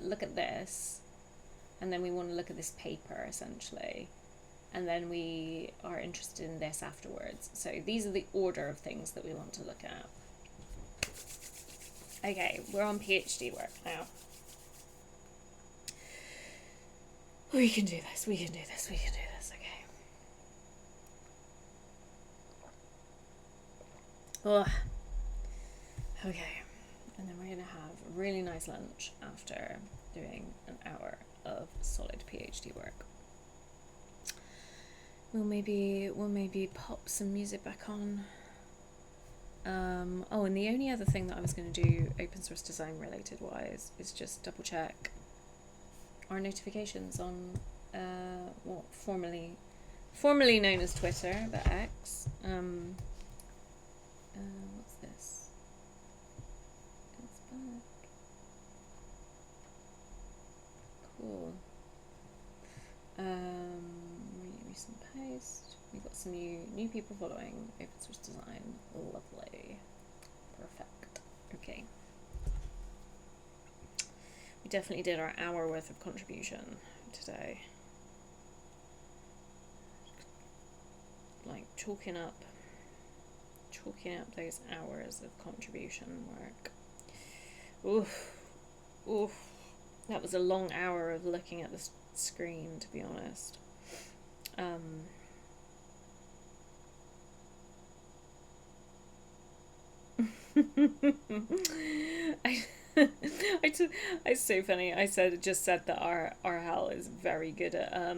look at this, and then we want to look at this paper, essentially. And then we are interested in this afterwards. So these are the order of things that we want to look at. Okay, we're on PhD work now. We can do this, we can do this, we can do this, okay. Oh, okay. And then we're going to have a really nice lunch after doing an hour of solid PhD work. We'll maybe pop some music back on. Oh, and the only other thing that I was going to do open source design related wise is just double check our notifications on what formerly known as Twitter, but X. What's this? It's back. Cool. Really recent post. We've got some new people following open source design. Lovely. Perfect. Okay. We definitely did our hour worth of contribution today. Like chalking up those hours of contribution work. Oof. That was a long hour of looking at the screen, to be honest. It's so funny. I just said that our Hal is very good at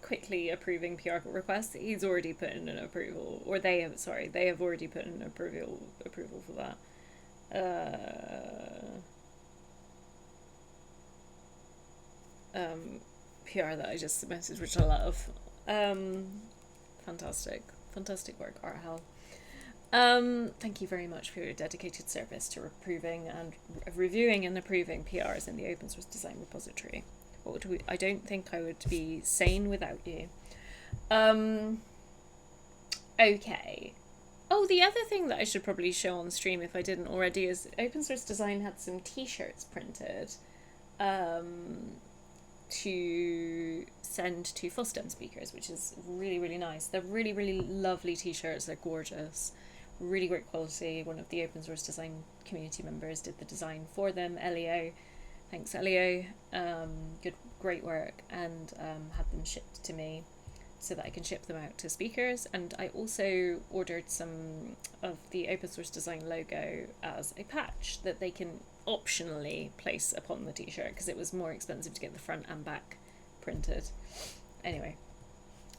quickly approving PR requests. He's already put in an approval, or they have already put in an approval for that. PR that I just submitted, which I love. Fantastic work, Art Hal. Thank you very much for your dedicated service to reviewing and approving PRs in the open source design repository. I don't think I would be sane without you. Okay. Oh, the other thing that I should probably show on stream if I didn't already is open source design had some t-shirts printed to send to FOSDEM speakers, which is really, really nice. They're really, really lovely t-shirts. They're gorgeous. Really great quality. One of the open source design community members did the design for them, Elio. Thanks, Elio. Great work, and had them shipped to me so that I can ship them out to speakers. And I also ordered some of the open source design logo as a patch that they can optionally place upon the t-shirt because it was more expensive to get the front and back printed. Anyway,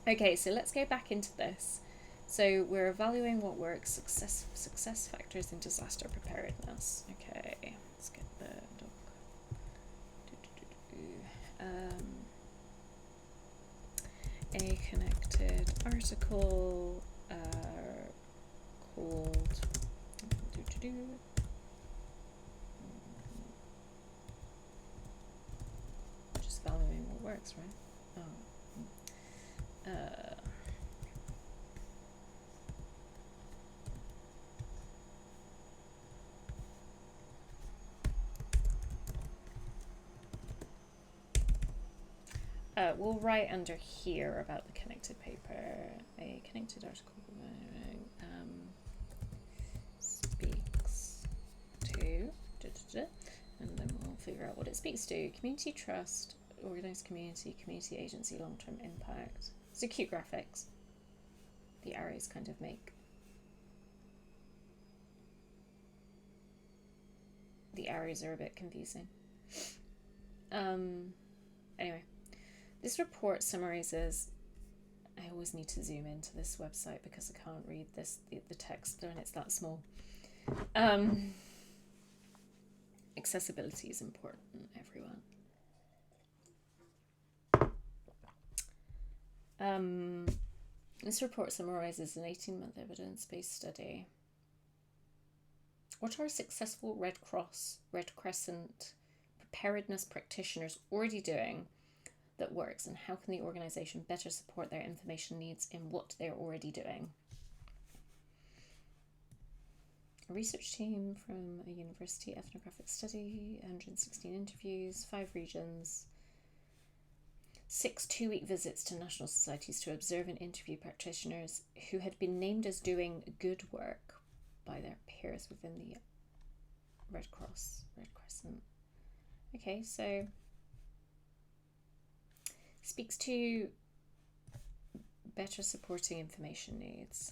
okay, so let's go back into this. So we're evaluating what works, success factors in disaster preparedness. Okay, let's get the doc. A connected article called just valuing what works, right? We'll write under here about the connected paper. A connected article speaks to, and then we'll figure out what it speaks to. Community trust, organized community agency, long-term impact. So cute graphics. The arrows kind of make the arrows are a bit confusing. Anyway. This report summarizes. I always need to zoom into this website because I can't read the text when it's that small. Accessibility is important, everyone. This report summarizes an 18-month evidence-based study. What are successful Red Cross, Red Crescent preparedness practitioners already doing that works, and how can the organisation better support their information needs in what they're already doing? A research team from a university ethnographic study, 116 interviews, 5 regions, 6 2-week visits to national societies to observe and interview practitioners who had been named as doing good work by their peers within the Red Crescent. Okay, so speaks to better supporting information needs.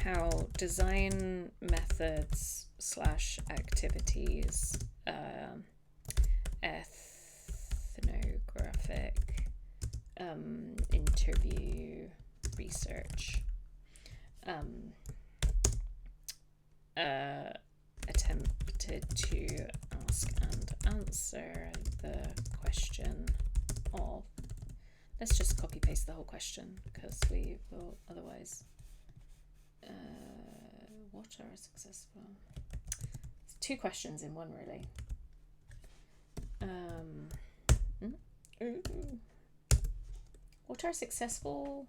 How design methods / activities, ethnographic, interview, research, attempted to ask and answer the question of, let's just copy paste the whole question because we will otherwise, what are successful? It's 2 questions in one, really. What are successful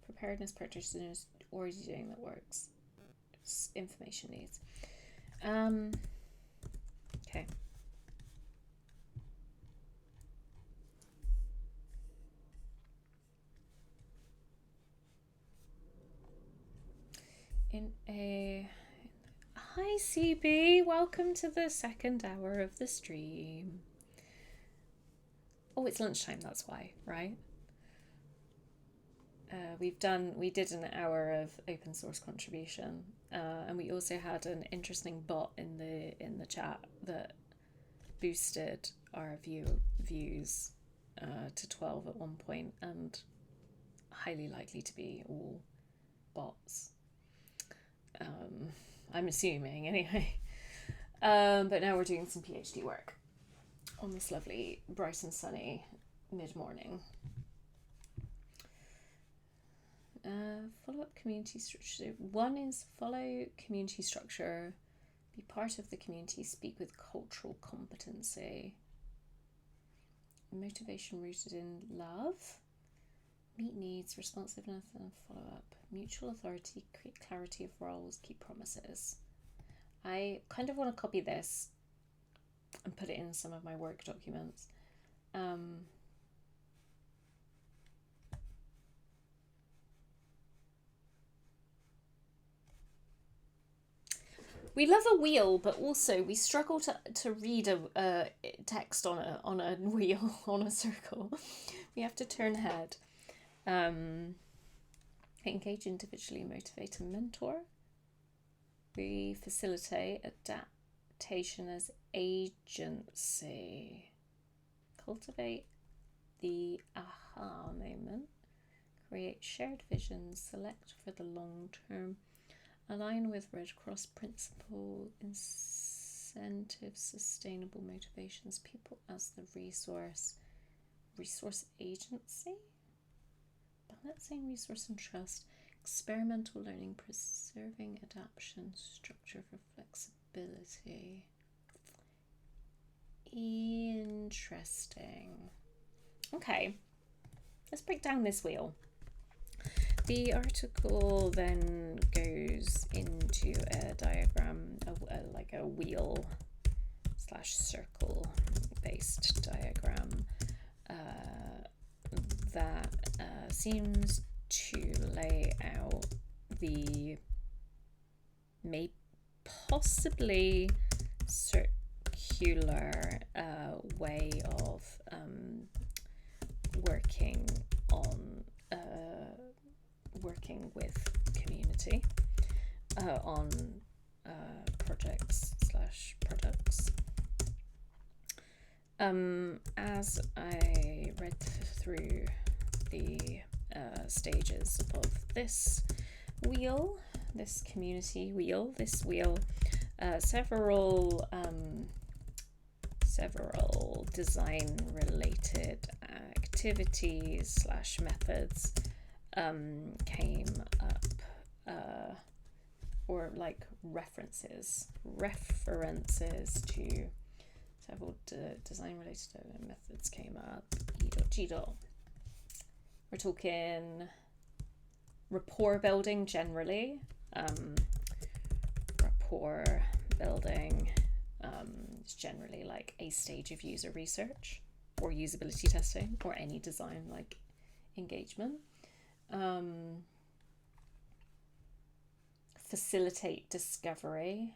preparedness practitioners already doing that works? Information needs. Okay. Hi CB, welcome to the 2nd hour of the stream. Oh, it's lunchtime, that's why, right? We did an hour of open source contribution, and we also had an interesting bot in the chat that boosted our views to 12 at one point, and highly likely to be all bots. I'm assuming anyway. But now we're doing some PhD work on this lovely bright and sunny mid-morning. Follow up community structure. 1 is follow community structure, be part of the community, speak with cultural competency, motivation rooted in love, meet needs, responsiveness and follow up, mutual authority, create clarity of roles, keep promises. I kind of want to copy this and put it in some of my work documents. We love a wheel, but also we struggle to read a text on a wheel, on a circle. We have to turn head. Engage individually, motivate and mentor. We facilitate adaptation as agency. Cultivate the aha moment. Create shared visions. Select for the long term. Align with Red Cross principle. Incentive sustainable motivations. People as the resource. Resource agency. Balancing resource and trust. Experimental learning. Preserving adaptation. Structure for flexibility. Interesting. Okay, let's break down this wheel. The article then goes into a diagram, like a wheel / circle based diagram that seems to lay out the possibly circular way of working with community on projects / products. As I read through the stages of this wheel, this community wheel, several design related activities / methods came up, or like references to several design related methods came up. We're talking rapport building generally. Rapport building is generally like a stage of user research or usability testing or any design like engagement. Facilitate discovery.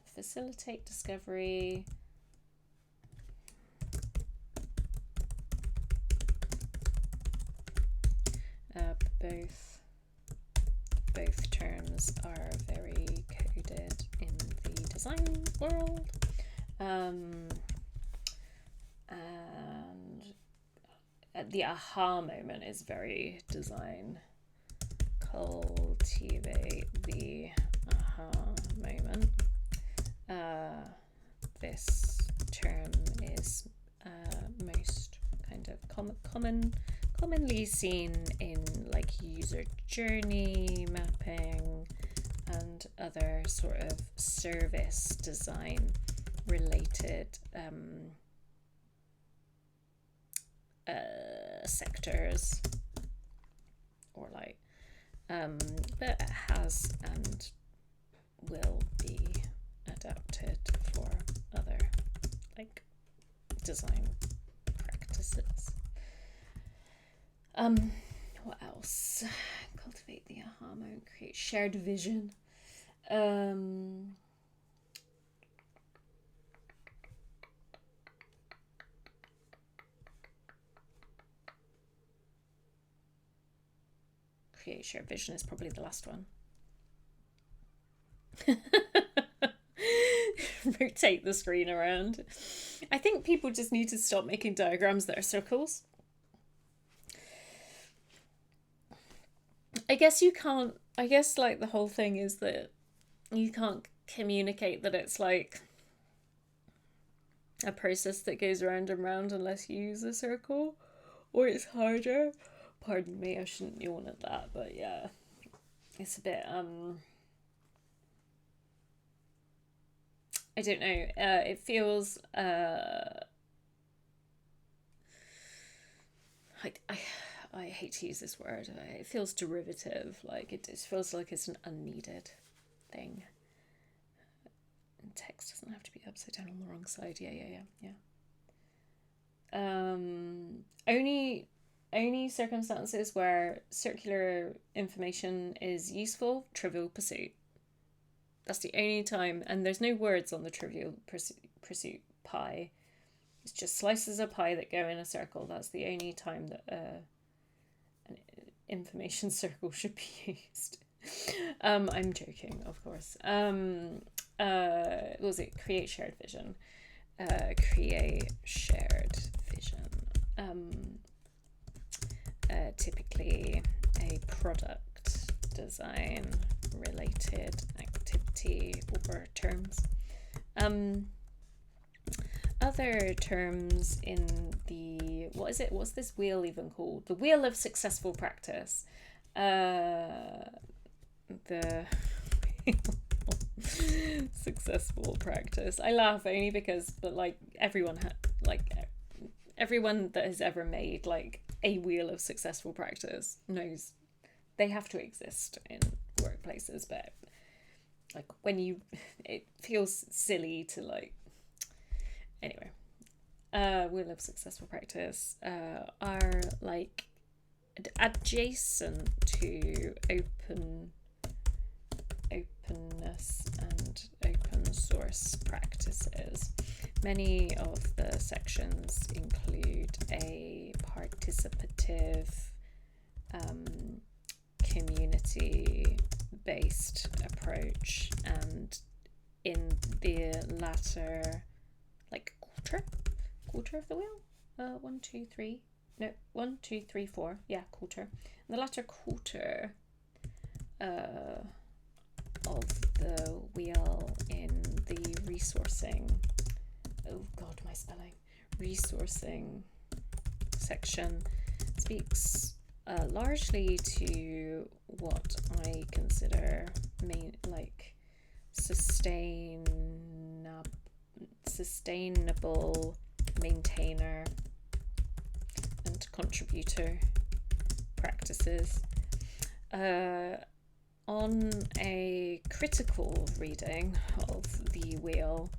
Facilitate discovery. Both terms are very coded in the design world. And the aha moment is very design. Cultivate the aha moment. This term is most kind of commonly seen in like user journey mapping and other sort of service design related sectors, or like but it has and will be adapted for other like design practices. What else? Cultivate the aha moment, create shared vision. Create shared vision is probably the last one. Rotate the screen around. I think people just need to stop making diagrams that are circles. I guess like the whole thing is that you can't communicate that it's like a process that goes round and round unless you use a circle, or it's harder. Pardon me, I shouldn't yawn at that, but yeah, it's a bit I don't know. It feels I hate to use this word. It feels derivative. Like it feels like it's an unneeded thing. And text doesn't have to be upside down on the wrong side. Yeah. Only circumstances where circular information is useful. Trivial Pursuit. That's the only time, and there's no words on the Trivial Pursuit pie. It's just slices of pie that go in a circle. That's the only time that an information circle should be used. I'm joking, of course. What was it? Create shared vision. Create shared vision. Typically a product design related activity or terms. Other terms in the, what's this wheel even called? The wheel of successful practice. The successful practice. I laugh only because, but like everyone that has ever made like a wheel of successful practice knows they have to exist in workplaces, but like it feels silly to like, anyway. Wheel of successful practice are like adjacent to openness and open source practices. Many of the sections include a participative community-based approach, and in the latter like quarter of the wheel, 1, 2, 3, no, 1, 2, 3, 4, yeah, quarter. In the latter quarter of the wheel in the resourcing, oh god, my spelling, resourcing section speaks largely to what I consider sustainable maintainer contributor practices. On a critical reading of the wheel,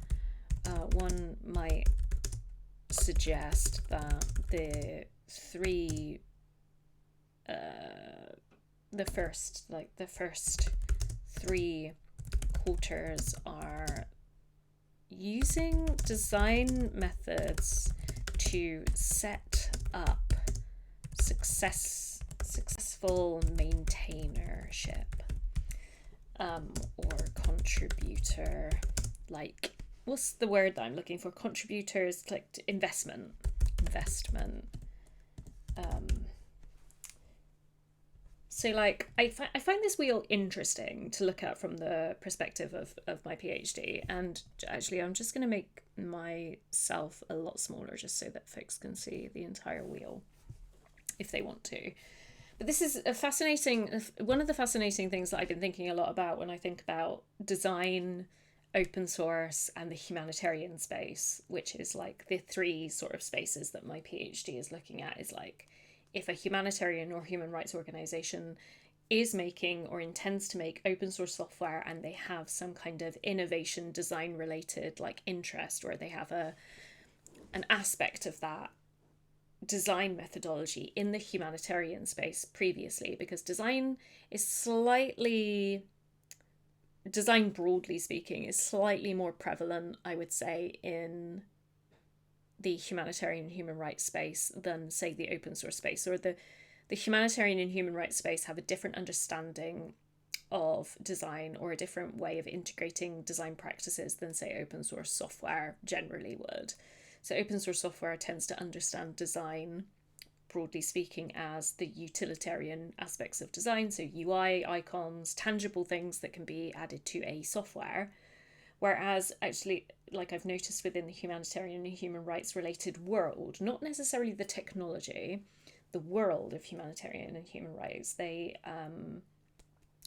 one might suggest that the first three quarters are using design methods to set up successful maintainership, or contributor, like, what's the word that I'm looking for? Contributors, like investment. So like I find this wheel interesting to look at from the perspective of my PhD, and actually I'm just going to make myself a lot smaller just so that folks can see the entire wheel if they want to. But this is one of the fascinating things that I've been thinking a lot about when I think about design, open source, and the humanitarian space, which is like the three sort of spaces that my PhD is looking at, is like, if a humanitarian or human rights organization is making or intends to make open source software, and they have some kind of innovation design related like interest, or they have an aspect of that design methodology in the humanitarian space previously, because design broadly speaking is slightly more prevalent, I would say, in the humanitarian and human rights space than, say, the open source space, or the humanitarian and human rights space have a different understanding of design or a different way of integrating design practices than, say, open source software generally would. So open source software tends to understand design, broadly speaking, as the utilitarian aspects of design, so UI, icons, tangible things that can be added to a software. Whereas actually, like I've noticed within the humanitarian and human rights related world, not necessarily the technology, the world of humanitarian and human rights, they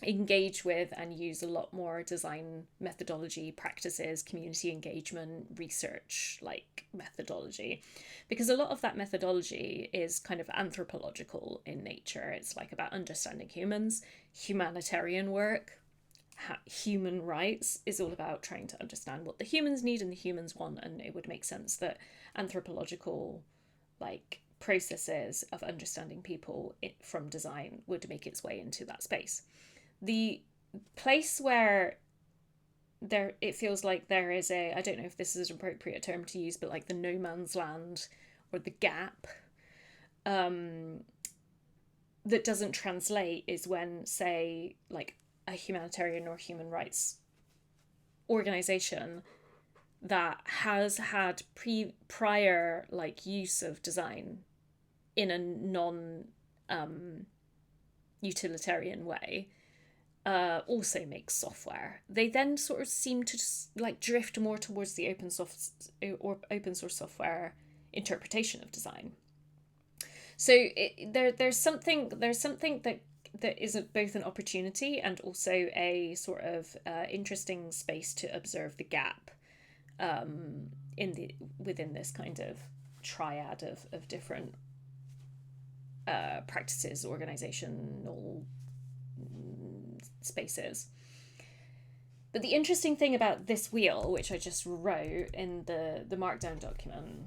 engage with and use a lot more design methodology practices, community engagement, research like methodology, because a lot of that methodology is kind of anthropological in nature. It's like about understanding humans. Humanitarian work, human rights, is all about trying to understand what the humans need and the humans want, and it would make sense that anthropological like processes of understanding people from design would make its way into that space. The place where it feels like there is I don't know if this is an appropriate term to use, but like the no man's land or the gap that doesn't translate is when, say, like a humanitarian or human rights organization that has had prior like use of design in a non utilitarian way also makes software. They then sort of seem to just like drift more towards the open source software interpretation of design. So there's something that is both an opportunity and also a sort of interesting space to observe the gap within this kind of triad of different practices, organizational spaces. But the interesting thing about this wheel, which I just wrote in the Markdown document,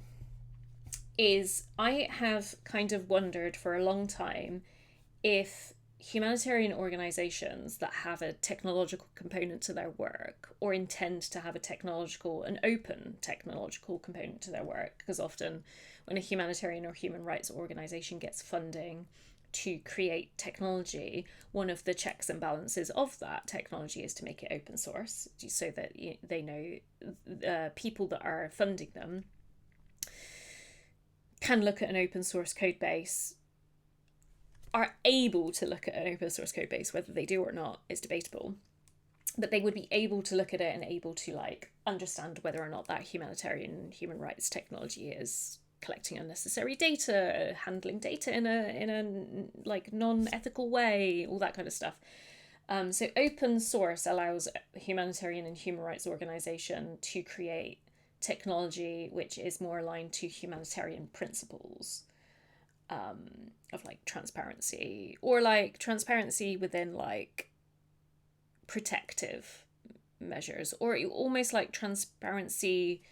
is I have kind of wondered for a long time if humanitarian organizations that have a technological component to their work, or intend to have an open technological component to their work, because often when a humanitarian or human rights organization gets funding to create technology, one of the checks and balances of that technology is to make it open source, so that they know people that are funding them can look at an open source code base, are able to look at an open source code base. Whether they do or not is debatable, but they would be able to look at it and able to like understand whether or not that humanitarian human rights technology is collecting unnecessary data, handling data in a like non-ethical way, all that kind of stuff. So open source allows a humanitarian and human rights organization to create technology which is more aligned to humanitarian principles. of like transparency, or like transparency within like protective measures, or almost like transparency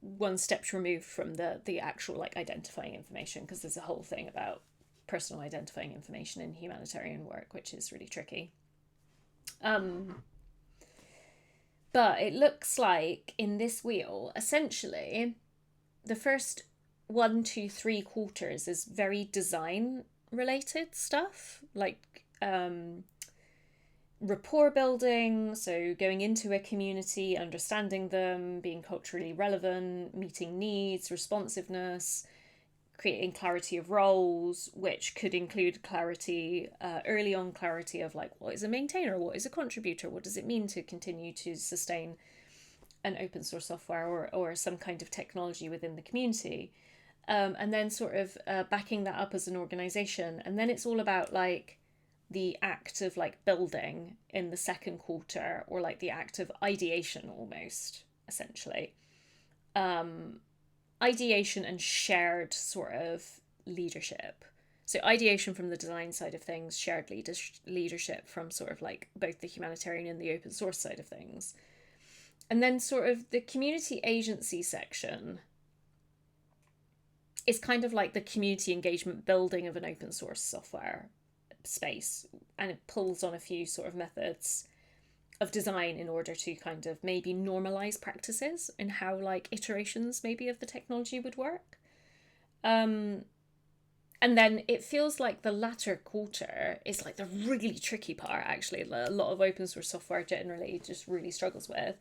one step removed from the actual like identifying information, because there's a whole thing about personal identifying information in humanitarian work, which is really tricky. But it looks like in this wheel, essentially, the first 1, 2, 3 quarters is very design related stuff, like rapport building, so going into a community, understanding them, being culturally relevant, meeting needs, responsiveness, creating clarity of roles, which could include clarity, early on clarity of like, what is a maintainer, what is a contributor, what does it mean to continue to sustain an open source software or some kind of technology within the community. And then sort of backing that up as an organization. And then it's all about like the act of like building in the second quarter, or like the act of ideation almost, essentially. Ideation and shared sort of leadership. So ideation from the design side of things, shared leadership from sort of like both the humanitarian and the open source side of things. And then sort of the community agency section is kind of like the community engagement building of an open source software space, and it pulls on a few sort of methods of design in order to kind of maybe normalize practices and how like iterations maybe of the technology would work. And then it feels like the latter quarter is like the really tricky part, actually. A lot of open source software generally just really struggles with,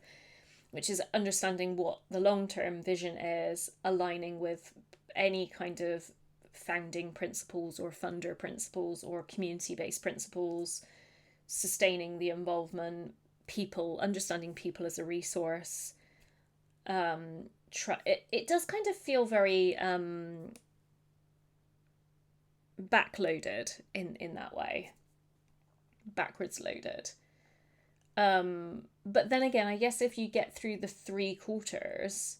which is understanding what the long-term vision is, aligning with any kind of founding principles or funder principles or community-based principles, sustaining the involvement, people, understanding people as a resource. It does kind of feel very backloaded in that way, backwards loaded. But then again, I guess if you get through the 3 quarters,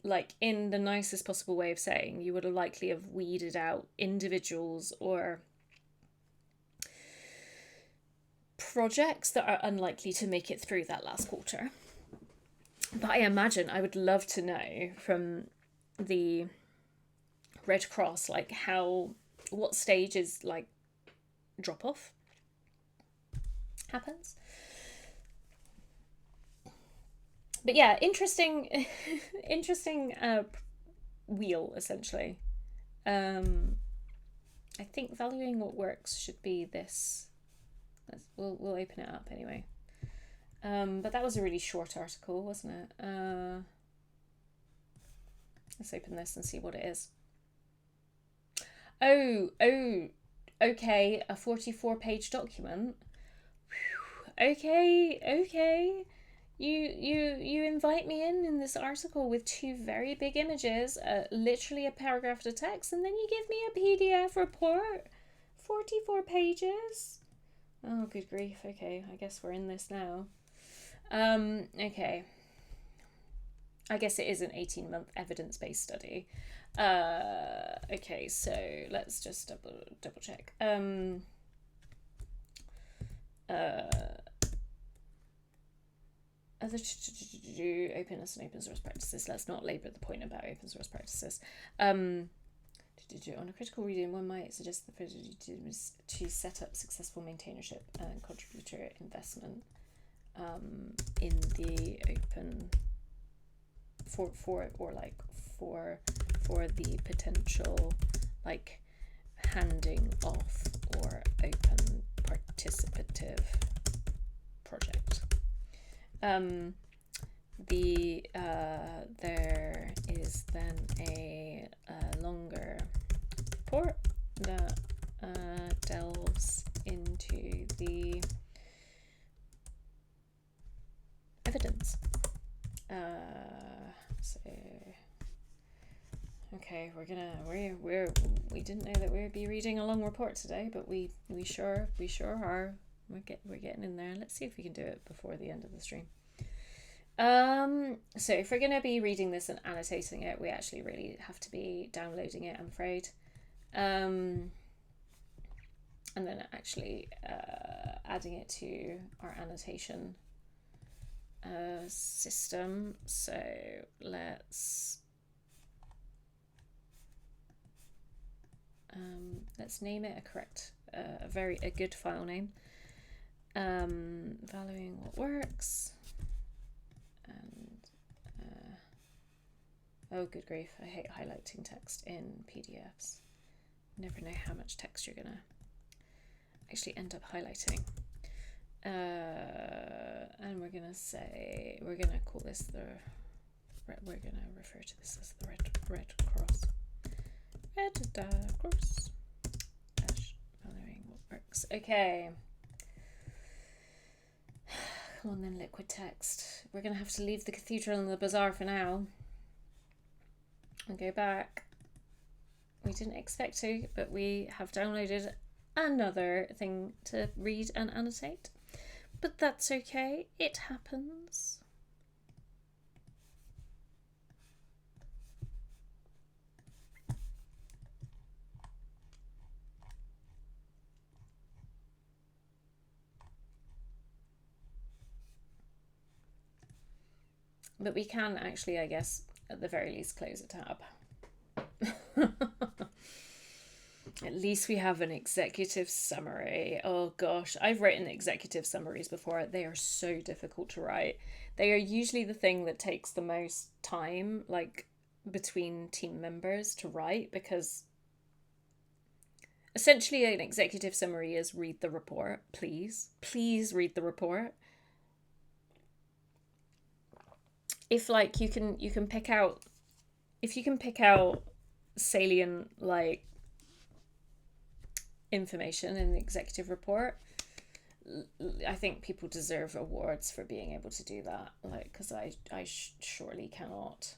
like in the nicest possible way of saying, you would have likely have weeded out individuals or projects that are unlikely to make it through that last quarter. But I imagine, I would love to know from the Red Cross, like what stage is like drop off happens. But yeah, interesting wheel, essentially. I think valuing what works should be this. We'll open it up anyway. But that was a really short article, wasn't it? Let's open this and see what it is. Oh, okay, a 44-page document. Okay. You invite me in this article with 2 very big images, literally a paragraph of text, and then you give me a PDF report. 44 pages. Oh, good grief. Okay, I guess we're in this now. Okay. I guess it is an 18-month evidence-based study. Okay, so let's just double check. Openness and open source practices. Let's not labour the point about open source practices. On a critical reading, one might suggest to set up successful maintainership and contributor investment in the open for the potential like handing off or open participative project. There is then a longer report that delves into the evidence. So okay, we didn't know that we would be reading a long report today, but we sure are. We're getting in there. Let's see if we can do it before the end of the stream. So if we're going to be reading this and annotating it, we actually really have to be downloading it, I'm afraid. And then actually adding it to our annotation system. So let's name it a good file name. Valuing what works. And oh, good grief! I hate highlighting text in PDFs. Never know how much text you're gonna actually end up highlighting. And we're gonna call this we're gonna refer to this as the red cross. Red cross. Valuing what works. Okay. Come on then, liquid text. We're gonna have to leave the cathedral and the bazaar for now. And go back. We didn't expect to, but we have downloaded another thing to read and annotate. But that's okay, it happens. But we can actually, I guess, at the very least, close a tab. At least we have an executive summary. Oh gosh, I've written executive summaries before. They are so difficult to write. They are usually the thing that takes the most time, like between team members to write, because essentially an executive summary is read the report, please. Please read the report. If like you can pick out, if you can pick out salient like information in the executive report, I think people deserve awards for being able to do that, like, because I surely cannot.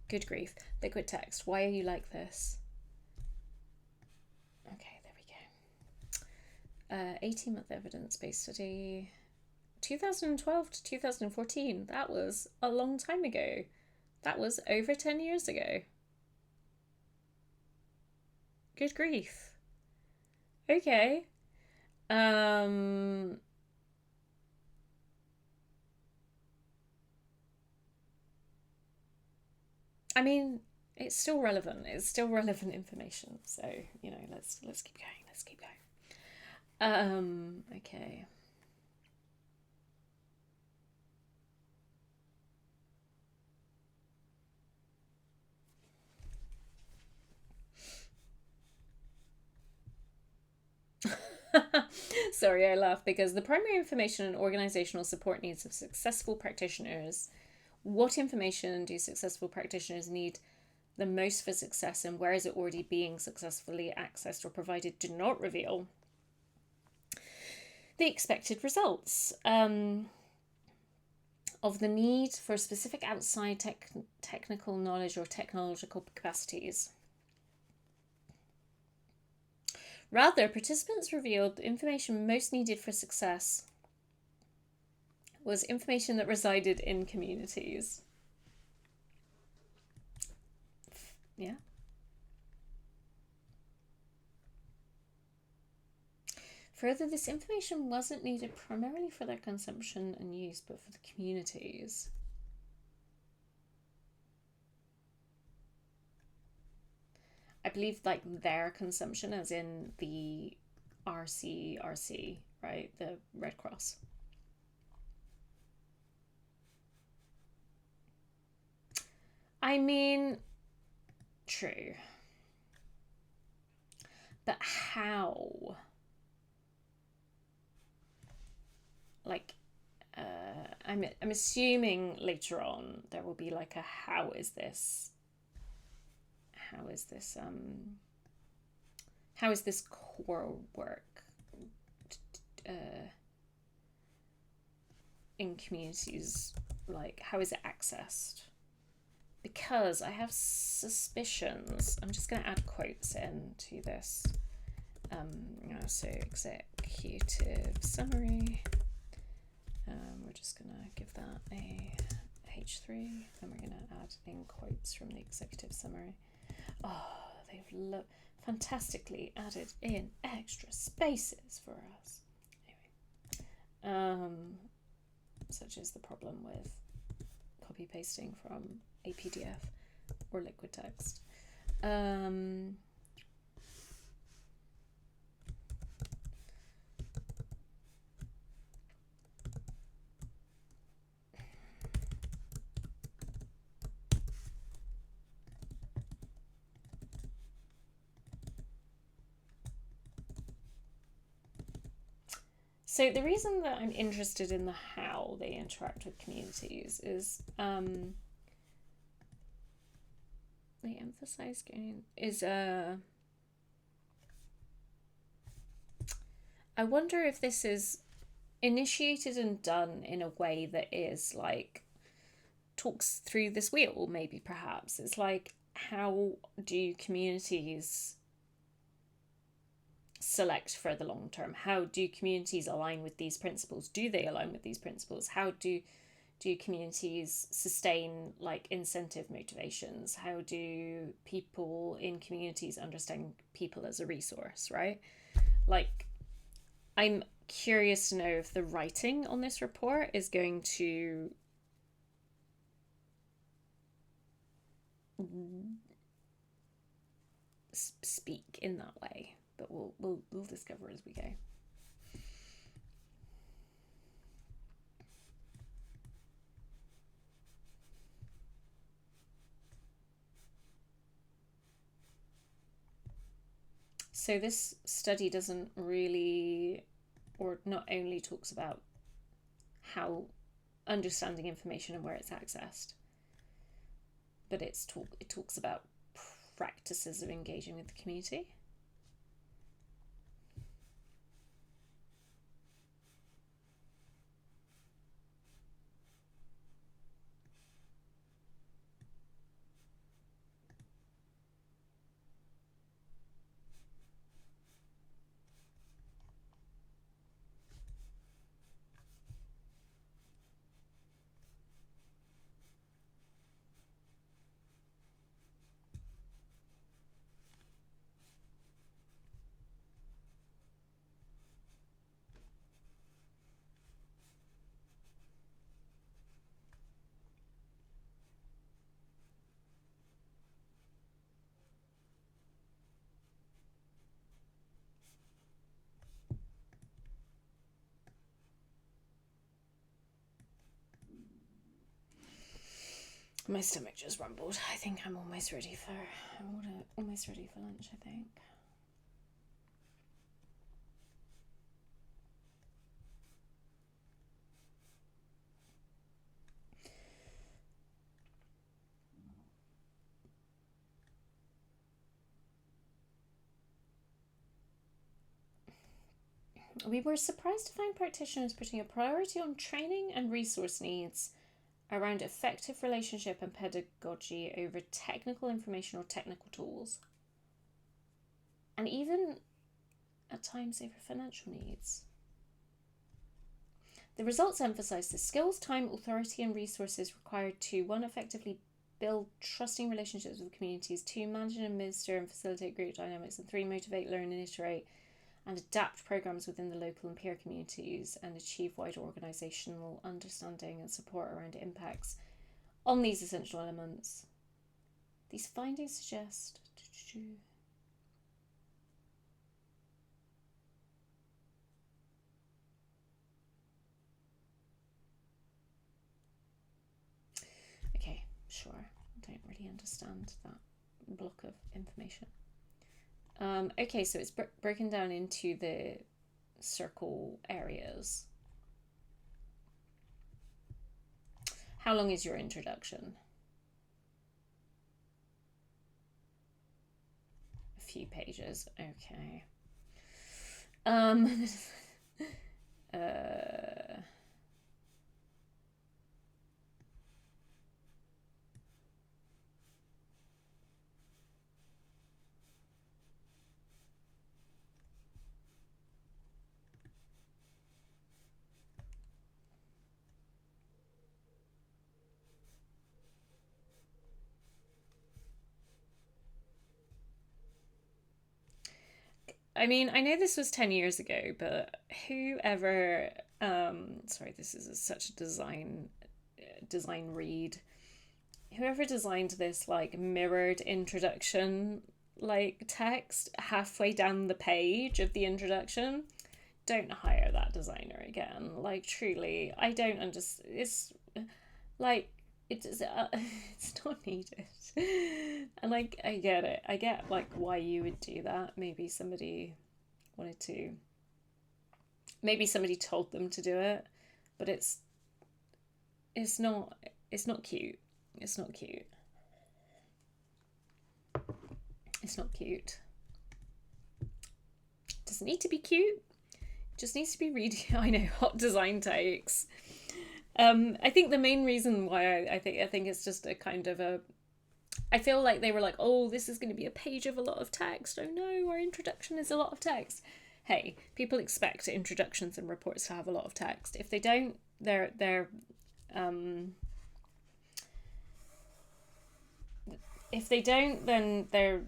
Good grief, liquid text, why are you like this? Okay, there we go. 18-month evidence-based study, 2012 to 2014. That was a long time ago. That was over 10 years ago. Good grief. Okay. I mean, it's still relevant. It's still relevant information. So, you know, let's keep going. Let's keep going. Okay. Sorry, I laugh because the primary information and organizational support needs of successful practitioners. What information do successful practitioners need the most for success, and where is it already being successfully accessed or provided? Do not reveal the expected results of the need for specific outside technical knowledge or technological capacities. Rather, participants revealed the information most needed for success was information that resided in communities. Yeah. Further, this information wasn't needed primarily for their consumption and use, but for the communities. I believe like their consumption as in the RC, right? The Red Cross. I mean, true. But how? Like, I'm assuming later on there will be like a how is this core work in communities, like how is it accessed? Because I have suspicions. I'm just going to add quotes into this. So executive summary. we're just going to give that a H3, and we're going to add in quotes from the executive summary. Oh, they've fantastically added in extra spaces for us. Anyway, such is the problem with copy pasting from a PDF or liquid text. So the reason that I'm interested in the how they interact with communities is they emphasize gain is I wonder if this is initiated and done in a way that is like talks through this wheel, maybe perhaps. It's like, how do communities select for the long term? How do communities align with these principles? Do they align with these principles? How do communities sustain like incentive motivations? How do people in communities understand people as a resource, right? Like, I'm curious to know if the writing on this report is going to speak in that way, but we'll discover as we go. So this study doesn't really, or not only talks about how understanding information and where it's accessed, but it talks about practices of engaging with the community. My stomach just rumbled. I think I'm almost ready for lunch, I think. We were surprised to find practitioners putting a priority on training and resource needs around effective relationship and pedagogy over technical information or technical tools. And even at times over financial needs. The results emphasise the skills, time, authority and resources required to 1. Effectively build trusting relationships with communities, 2. Manage and administer and facilitate group dynamics, and 3. Motivate, learn and iterate and adapt programs within the local and peer communities and achieve wider organisational understanding and support around impacts on these essential elements. These findings suggest okay, sure. I don't really understand that block of information. Okay, so it's broken down into the circle areas. How long is your introduction? A few pages. Okay. I mean, I know this was 10 years ago, but whoever, sorry, this is such a design read. Whoever designed this like mirrored introduction like text halfway down the page of the introduction, don't hire that designer again. Like, truly, I don't understand. It's like it's not needed. And like, I get it. I get like why you would do that. Maybe somebody wanted to. Maybe somebody told them to do it, but it's not it's not cute. It's not cute. It's not cute. It doesn't need to be cute. It just needs to be reading. I know, hot design takes. I think the main reason why I think it's just a kind of a. I feel like they were like, oh, this is going to be a page of a lot of text. Oh no, our introduction is a lot of text. Hey, people expect introductions and reports to have a lot of text. If they don't, they're if they don't, then they're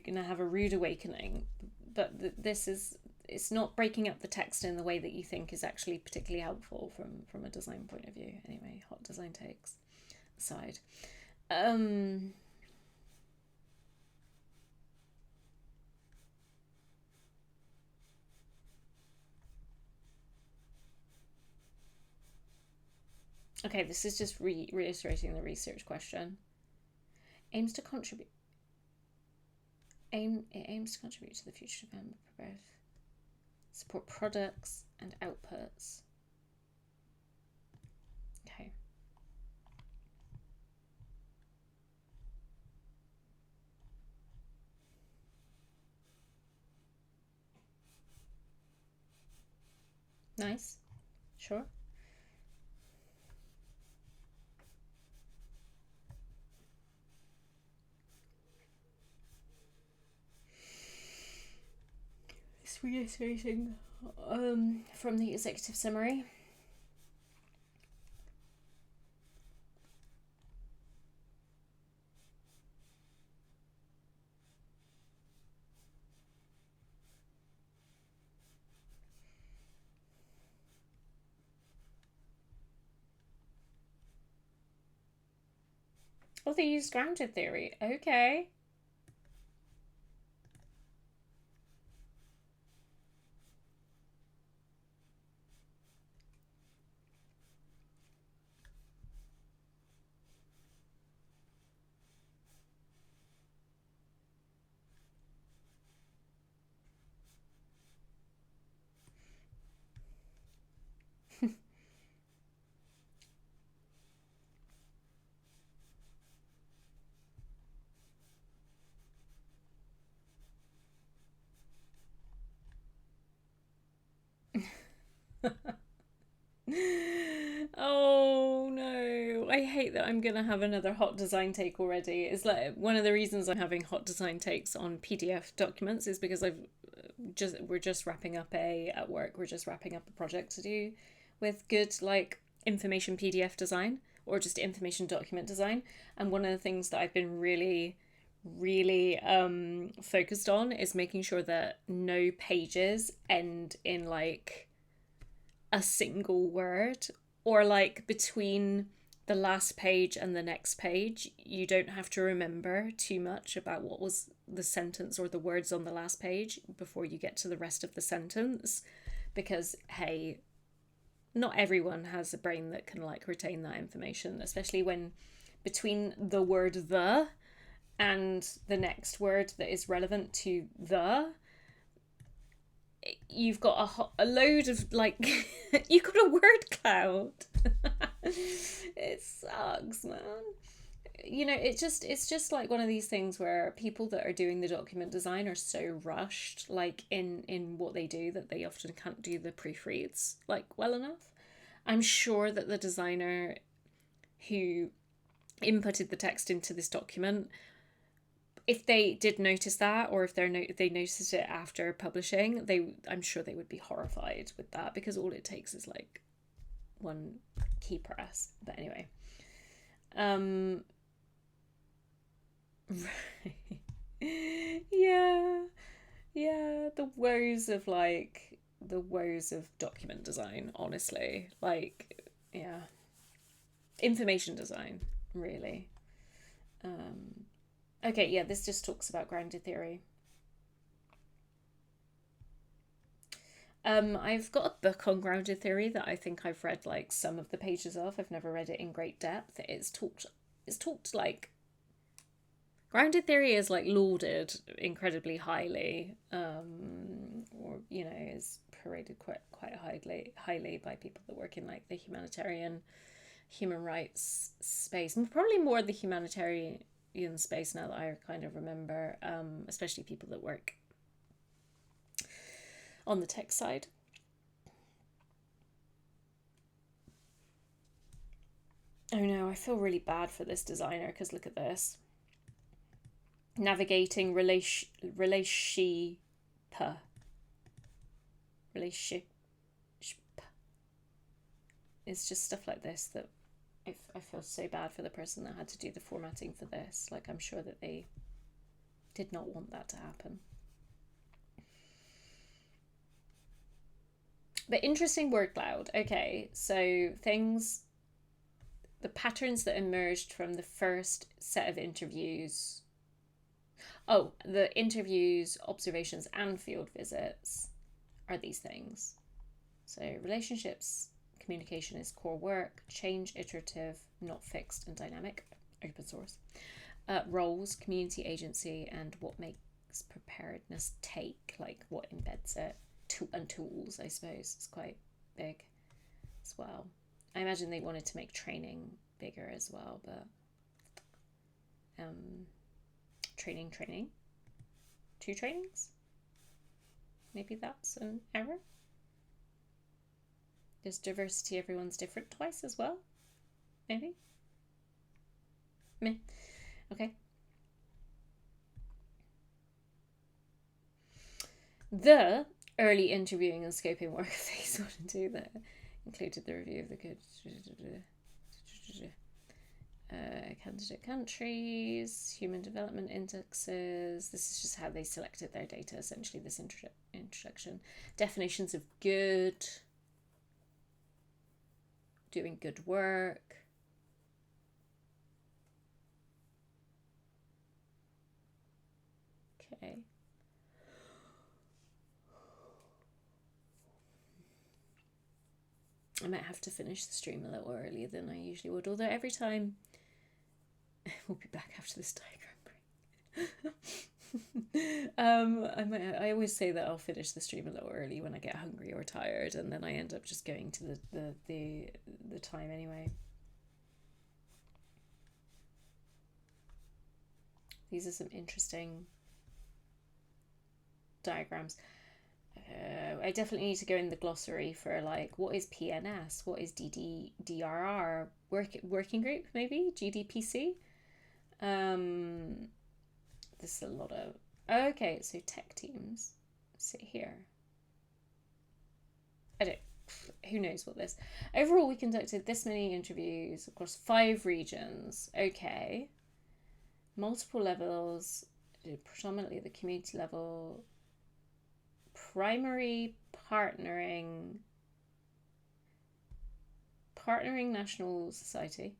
gonna have a rude awakening. But this is it's not breaking up the text in the way that you think is actually particularly helpful from a design point of view. Anyway, hot design takes aside. Okay, this is just reiterating the research question. Aims to contribute to the future development of both. Support products and outputs. Okay. Nice. Sure. It's reiterating from the executive summary. Oh, they used grounded theory. Okay. Oh no, I hate that I'm gonna have another hot design take already. It's like one of the reasons I'm having hot design takes on PDF documents is because we're just wrapping up at work we're just wrapping up a project to do with good like information PDF design or just information document design. And one of the things that I've been really focused on is making sure that no pages end in like a single word, or like between the last page and the next page you don't have to remember too much about what was the sentence or the words on the last page before you get to the rest of the sentence, because hey, not everyone has a brain that can like retain that information, especially when between the word the and the next word that is relevant to the, you've got a load of like you've got a word cloud. It sucks, man. It's just like one of these things where people that are doing the document design are so rushed like in what they do that they often can't do the proofreads like well enough. I'm sure that the designer who inputted the text into this document, if they did notice that, or if they noticed it after publishing, I'm sure they would be horrified with that, because all it takes is like one key press. But anyway, yeah, Yeah, the woes of document design, honestly. Like, yeah. Information design, really. Okay, yeah, this just talks about grounded theory. I've got a book on grounded theory that I think I've read like some of the pages of. I've never read it in great depth. It's talked like grounded theory is like lauded incredibly highly, or is paraded quite highly by people that work in like the humanitarian human rights space, and probably more the humanitarian space now that I kind of remember, especially people that work on the tech side. Oh no, I feel really bad for this designer because look at this. Navigating relationship. It's just stuff like this that I feel so bad for the person that had to do the formatting for this. Like, I'm sure that they did not want that to happen. But interesting word cloud. Okay, so the patterns that emerged from the first set of interviews. Oh, the interviews, observations, and field visits are these things. So, relationships, communication is core work, change, iterative, not fixed, and dynamic, open source. Roles, community agency, and what makes preparedness take, like what embeds it. And tools, I suppose, is quite big as well. I imagine they wanted to make training bigger as well, but training, two trainings. Maybe that's an error. There's diversity, everyone's different twice as well. Maybe. Meh. Okay. The early interviewing and scoping work phase 1 and 2 that included the review of the candidate countries, human development indexes. This is just how they selected their data, essentially, this introduction. Definitions of good, doing good work. Okay. I might have to finish the stream a little earlier than I usually would, although every time we'll be back after this diagram break. I always say that I'll finish the stream a little early when I get hungry or tired, and then I end up just going to the time anyway. These are some interesting diagrams. I definitely need to go in the glossary for like what is PNS, what is DRR, working group, maybe GDPC. This is a lot of okay. So tech teams sit here. I don't. Who knows what this? Overall, we conducted this many interviews across 5 regions. Okay. Multiple levels, predominantly the community level. Primary partnering national society.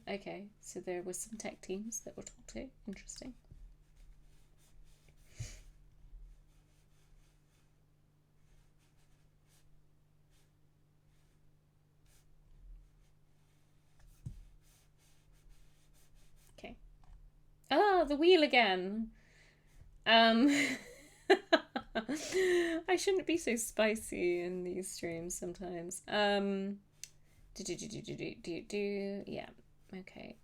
Okay, so there was some tech teams that were talked to. Interesting. Okay. Ah, the wheel again. I shouldn't be so spicy in these streams sometimes. Yeah. Okay.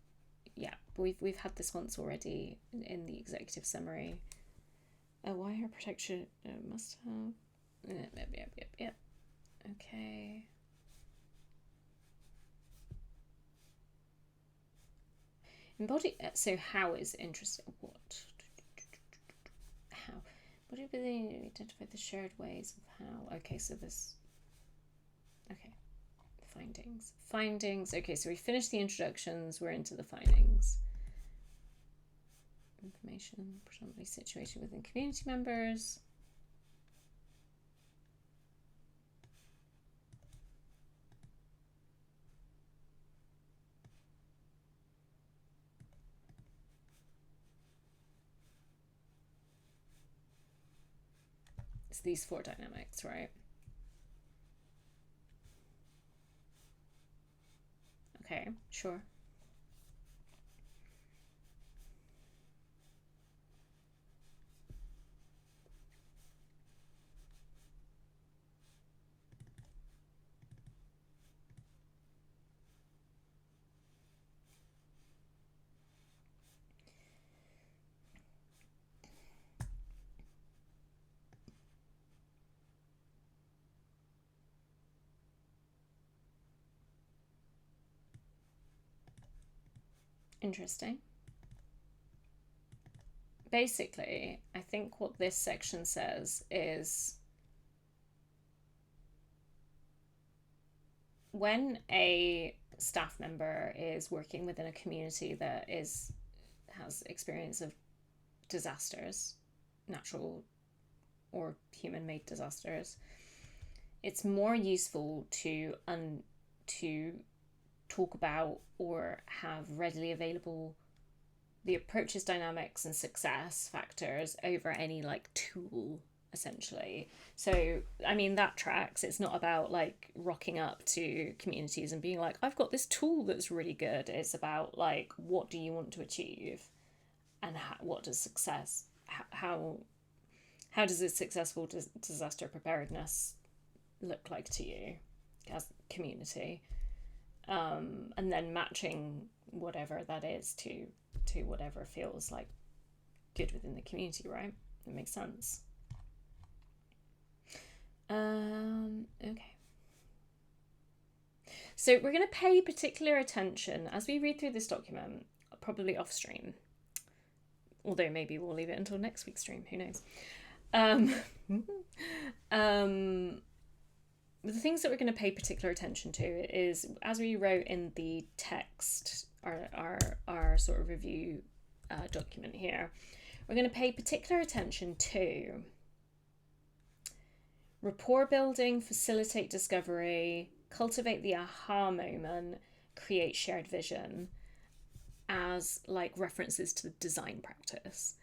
Yeah, we've had this once already in the executive summary. Wire protection must have. Yep. Okay. Embody. So how is interesting? What? How? What do they identify the shared ways of how? Okay, so this. Okay. Findings. Okay, so we finished the introductions. We're into the findings. information predominantly situated within community members. It's these four dynamics, right? Okay, sure. Interesting. Basically, I think what this section says is when a staff member is working within a community that has experience of disasters, natural or human-made disasters, it's more useful to talk about or have readily available the approaches, dynamics, and success factors over any like tool, essentially. So, I mean, that tracks. It's not about like rocking up to communities and being like, I've got this tool that's really good. It's about like, what do you want to achieve, and what does success, how does a successful disaster preparedness look like to you as a community, and then matching whatever that is to whatever feels like good within the community, right? That makes sense. Okay. So we're going to pay particular attention as we read through this document, probably off stream. Although maybe we'll leave it until next week's stream, who knows. The things that we're going to pay particular attention to is, as we wrote in the text, our sort of review document here, we're going to pay particular attention to rapport building, facilitate discovery, cultivate the aha moment, create shared vision as like references to the design practice.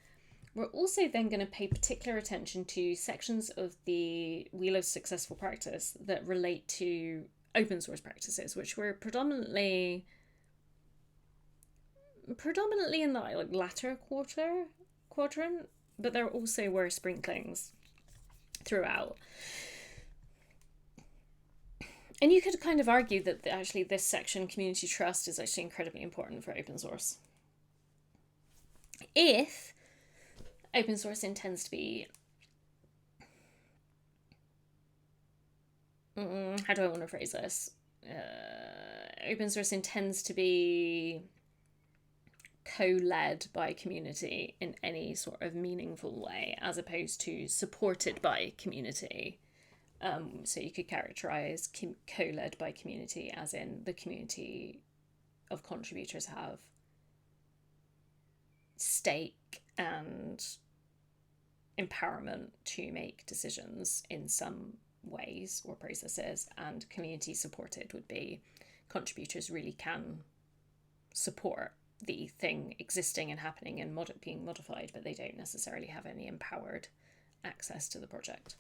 We're also then going to pay particular attention to sections of the Wheel of Successful Practice that relate to open source practices, which were predominantly in the like latter quadrant, but there also were sprinklings throughout. And you could kind of argue that actually this section, community trust, is actually incredibly important for open source. If open source intends to be, how do I want to phrase this? Open source intends to be co-led by community in any sort of meaningful way, as opposed to supported by community. So you could characterize co-led by community as in the community of contributors have stake and empowerment to make decisions in some ways or processes, and community supported would be contributors really can support the thing existing and happening and being modified, but they don't necessarily have any empowered access to the project.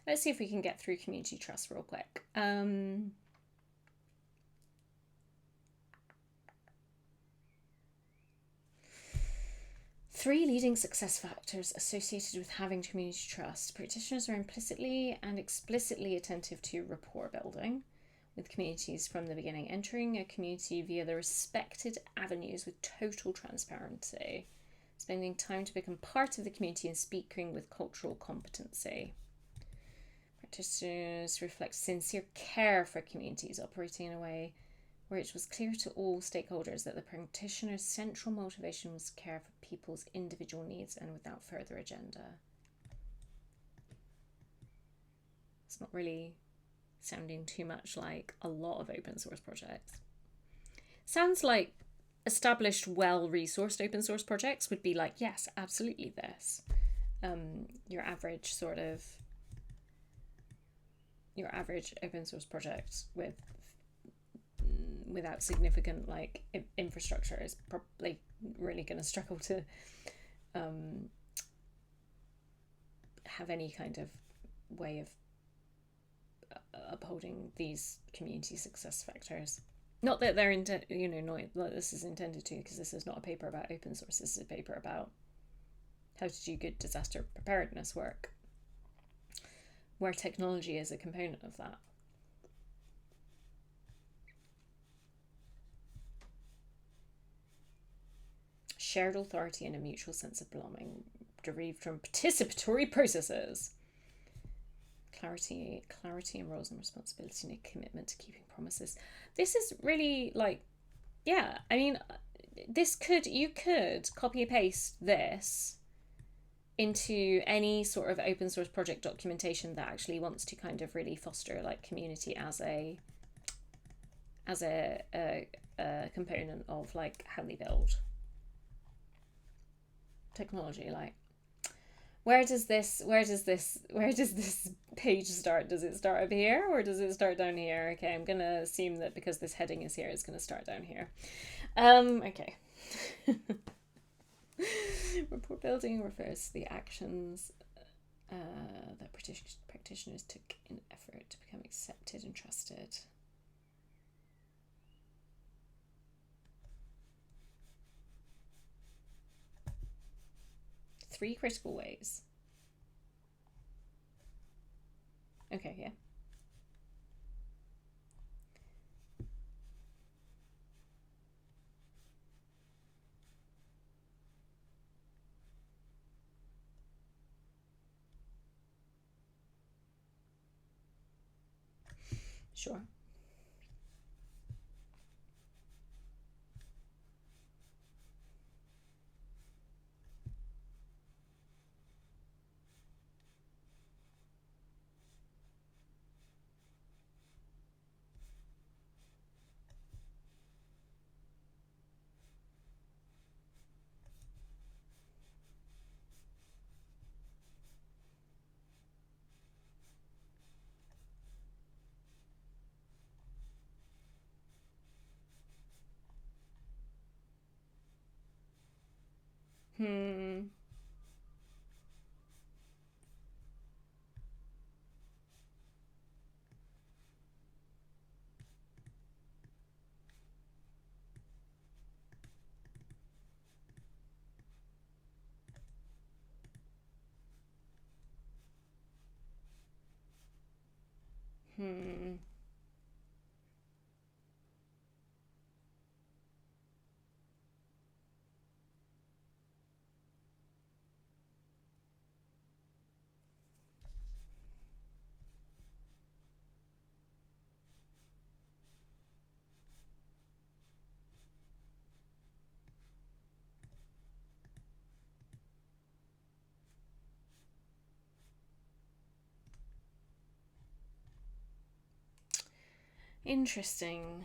Let's see if we can get through community trust real quick. 3 leading success factors associated with having community trust. Practitioners are implicitly and explicitly attentive to rapport building with communities from the beginning, entering a community via the respected avenues with total transparency, spending time to become part of the community and speaking with cultural competency. Practitioners reflect sincere care for communities, operating in a way where it was clear to all stakeholders that the practitioner's central motivation was care for people's individual needs and without further agenda. It's not really sounding too much like a lot of open source projects. Sounds like established, well-resourced open source projects would be like, yes, absolutely this. Your average open source project without significant like infrastructure is probably really going to struggle to have any kind of way of upholding these community success factors. Not that they're not this is intended to, because this is not a paper about open source. This is a paper about how to do good disaster preparedness work, where technology is a component of that. Shared authority and a mutual sense of belonging derived from participatory processes. Clarity in roles and responsibility and a commitment to keeping promises. This is really like, yeah, I mean, you could copy and paste this into any sort of open source project documentation that actually wants to kind of really foster like community as a component of like how they build technology. Like, where does this page start? Does it start up here or does it start down here? Okay, I'm gonna assume that because this heading is here, it's gonna start down here. Okay. Report building refers to the actions that practitioners took in effort to become accepted and trusted. Three critical ways. Okay, yeah. Sure. Hmm. Interesting.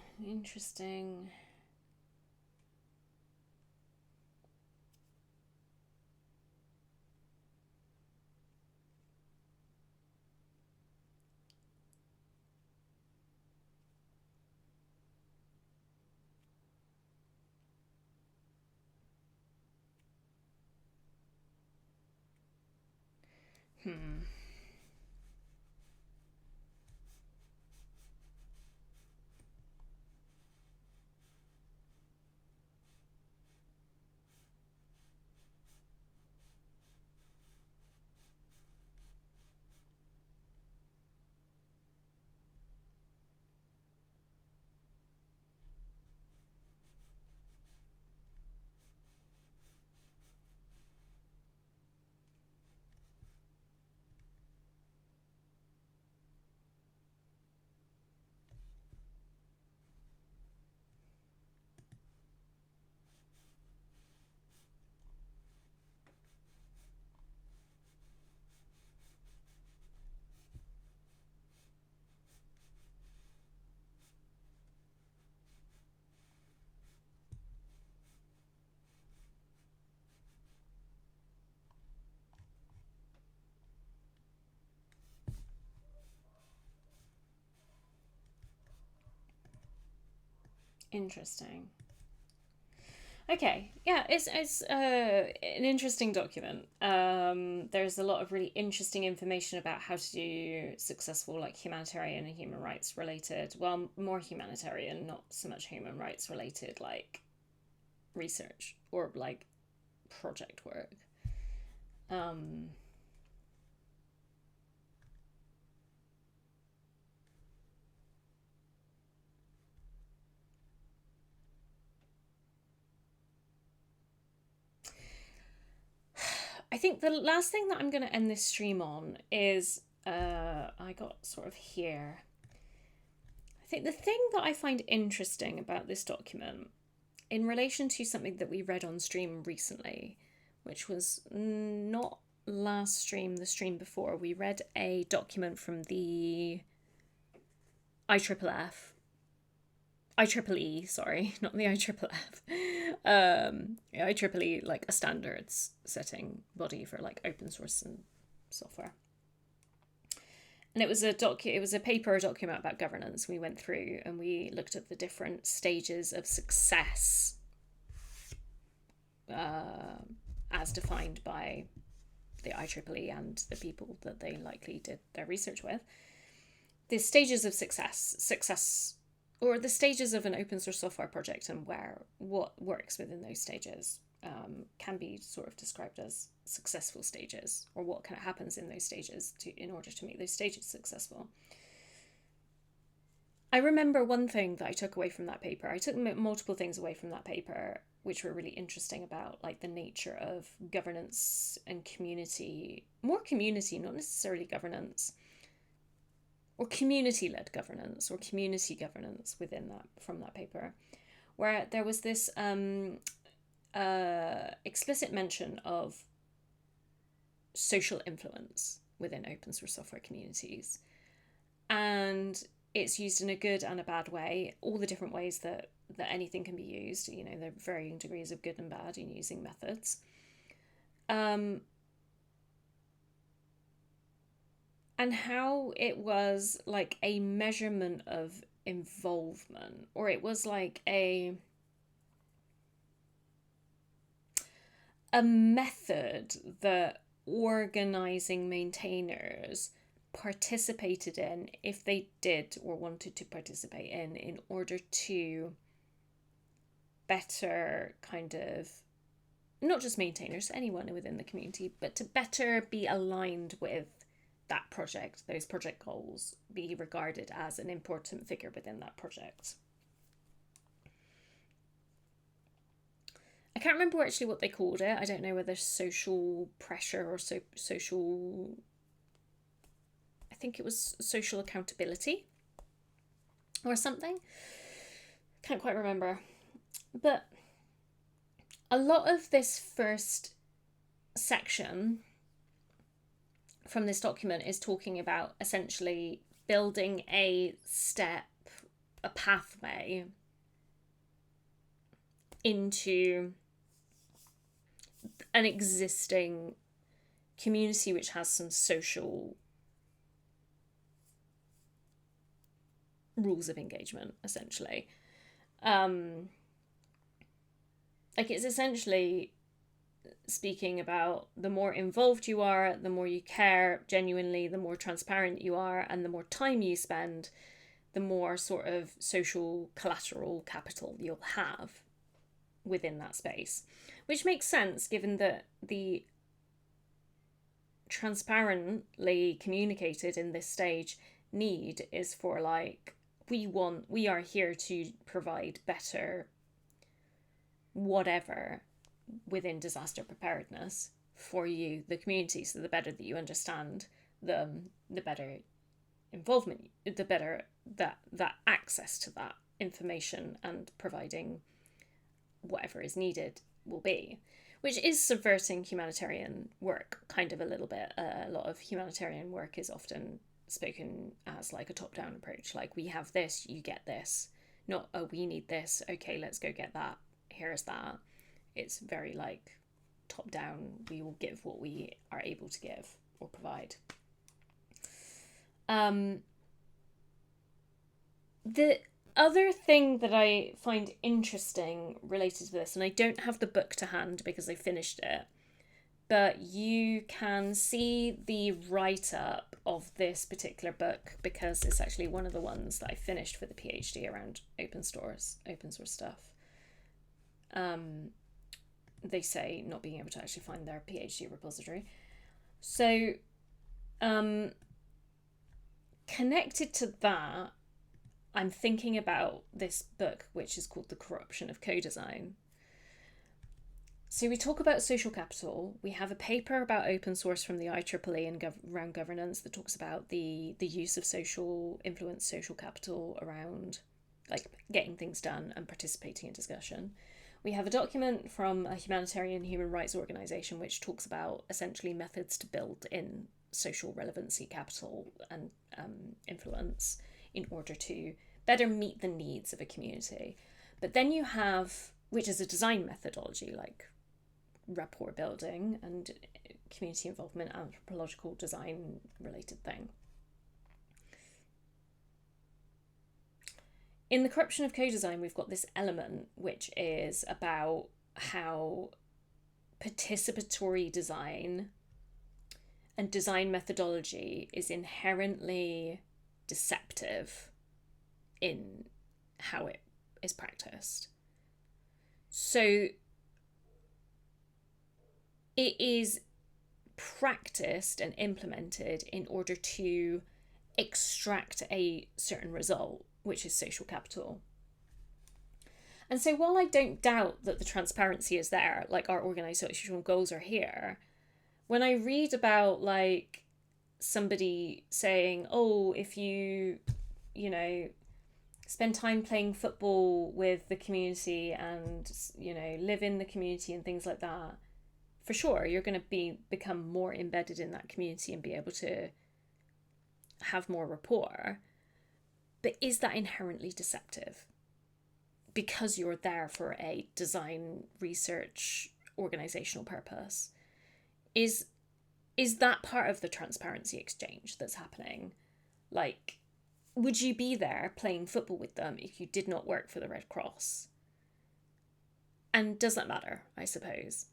Interesting. Okay, yeah, it's an interesting document. There's a lot of really interesting information about how to do successful like humanitarian and human rights related, well, more humanitarian, not so much human rights related, like research or like project work. Um, I think the last thing that I'm going to end this stream on is I got sort of here. I think the thing that I find interesting about this document, in relation to something that we read on stream recently, which was not last stream, the stream before, we read a document from the IEEE, sorry, not the IEEF. IEEE, like a standards setting body for like open source and software. And it was a paper, a document about governance. We went through and we looked at the different stages of success as defined by the IEEE and the people that they likely did their research with. The stages of success, or the stages of an open source software project, and what works within those stages can be sort of described as successful stages, or what kind of happens in those stages in order to make those stages successful. I remember one thing that I took away from that paper. I took multiple things away from that paper, which were really interesting about like the nature of governance and community, more community, not necessarily governance, or community-led governance or community governance within that, from that paper, where there was this explicit mention of social influence within open source software communities. And it's used in a good and a bad way, all the different ways that anything can be used. You know, there are varying degrees of good and bad in using methods. And how it was like a measurement of involvement, or it was like a method that organizing maintainers participated in, if they did or wanted to participate in order to better kind of, not just maintainers, anyone within the community, but to better be aligned with that project, those project goals, be regarded as an important figure within that project. I can't remember actually what they called it. I don't know whether social pressure or social, I think it was social accountability or something. Can't quite remember. But a lot of this first section from this document is talking about essentially building a pathway into an existing community which has some social rules of engagement, essentially. Like, it's essentially speaking about the more involved you are, the more you care genuinely, the more transparent you are, and the more time you spend, the more sort of social collateral capital you'll have within that space. Which makes sense given that the transparently communicated in this stage need is for like, we are here to provide better whatever within disaster preparedness for you, the community. So the better that you understand them, the better involvement, the better that access to that information and providing whatever is needed will be, which is subverting humanitarian work kind of a little bit. A lot of humanitarian work is often spoken as like a top-down approach, like we have this, you get this, not oh we need this, okay let's go get that, here's that. It's very like top down, we will give what we are able to give or provide. The other thing that I find interesting related to this, and I don't have the book to hand because I finished it, but you can see the write-up of this particular book because it's actually one of the ones that I finished for the PhD around open source stuff. They say not being able to actually find their PhD repository. So, connected to that, I'm thinking about this book, which is called The Corruption of Co-Design. So we talk about social capital. We have a paper about open source from the IEEE and around governance that talks about the use of social influence, social capital around like getting things done and participating in discussion. We have a document from a humanitarian human rights organization which talks about essentially methods to build in social relevancy capital and influence in order to better meet the needs of a community. But then you have, which is a design methodology like rapport building and community involvement, anthropological design related thing. In the corruption of co-design, we've got this element which is about how participatory design and design methodology is inherently deceptive in how it is practiced. So it is practiced and implemented in order to extract a certain result, which is social capital. And so while I don't doubt that the transparency is there, like our organizational goals are here, when I read about like somebody saying, oh, if you spend time playing football with the community and, live in the community and things like that, for sure, you're going to become more embedded in that community and be able to have more rapport. But is that inherently deceptive? Because you're there for a design, research, organizational purpose. Is that part of the transparency exchange that's happening? Like, would you be there playing football with them if you did not work for the Red Cross? And does that matter, I suppose?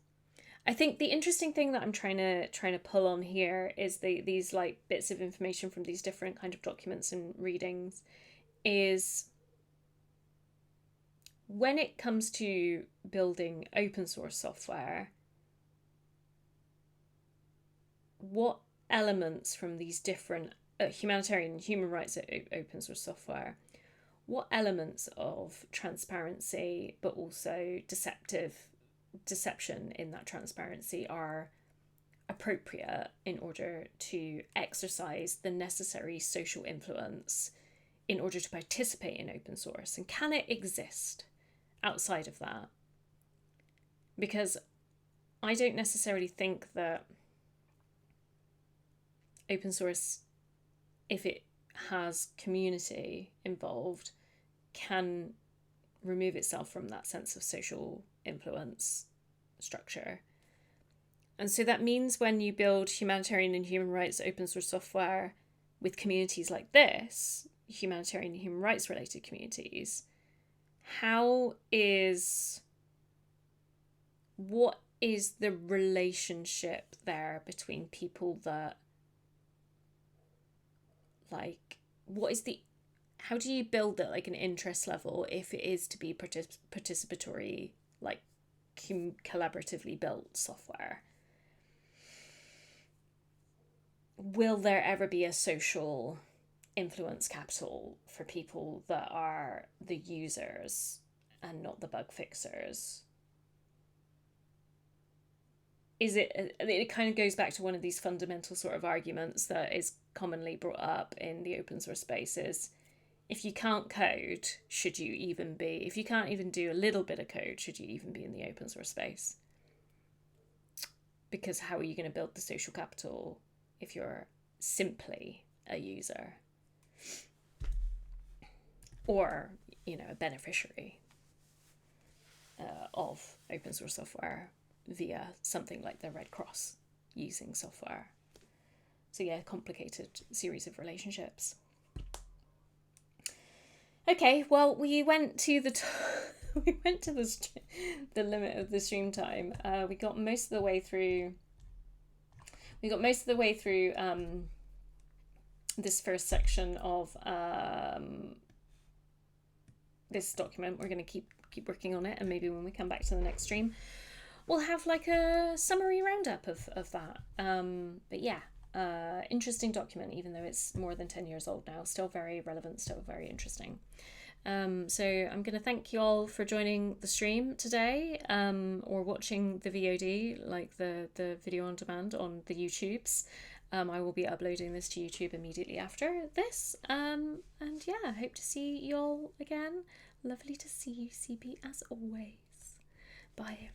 I think the interesting thing that I'm trying to pull on here is these like bits of information from these different kind of documents and readings is when it comes to building open source software, what elements from these different humanitarian and human rights open source software, what elements of transparency but also deception in that transparency are appropriate in order to exercise the necessary social influence in order to participate in open source? And can it exist outside of that? Because I don't necessarily think that open source, if it has community involved, can remove itself from that sense of social influence structure. And so that means when you build humanitarian and human rights open source software with communities like this, humanitarian and human rights related communities, what is the relationship there between people that how do you build it like an interest level if it is to be participatory, like collaboratively built software? Will there ever be a social influence capital for people that are the users and not the bug fixers? It kind of goes back to one of these fundamental sort of arguments that is commonly brought up in the open source spaces. If you can't code, should you even be? If you can't even do a little bit of code, should you even be in the open source space? Because how are you going to build the social capital if you're simply a user? Or, a beneficiary of open source software via something like the Red Cross using software. So yeah, complicated series of relationships. Okay, well, we went to the we went to the limit of the stream time. We got most of the way through. We got most of the way through this first section of this document. We're going to keep working on it, and maybe when we come back to the next stream, we'll have like a summary roundup of that. But yeah, interesting document, even though it's more than 10 years old now. Still very relevant, still very interesting. So I'm going to thank you all for joining the stream today, or watching the VOD, like the video on demand on the YouTubes. I will be uploading this to YouTube immediately after this. And yeah, I hope to see you all again. Lovely to see you, CP, as always. Bye.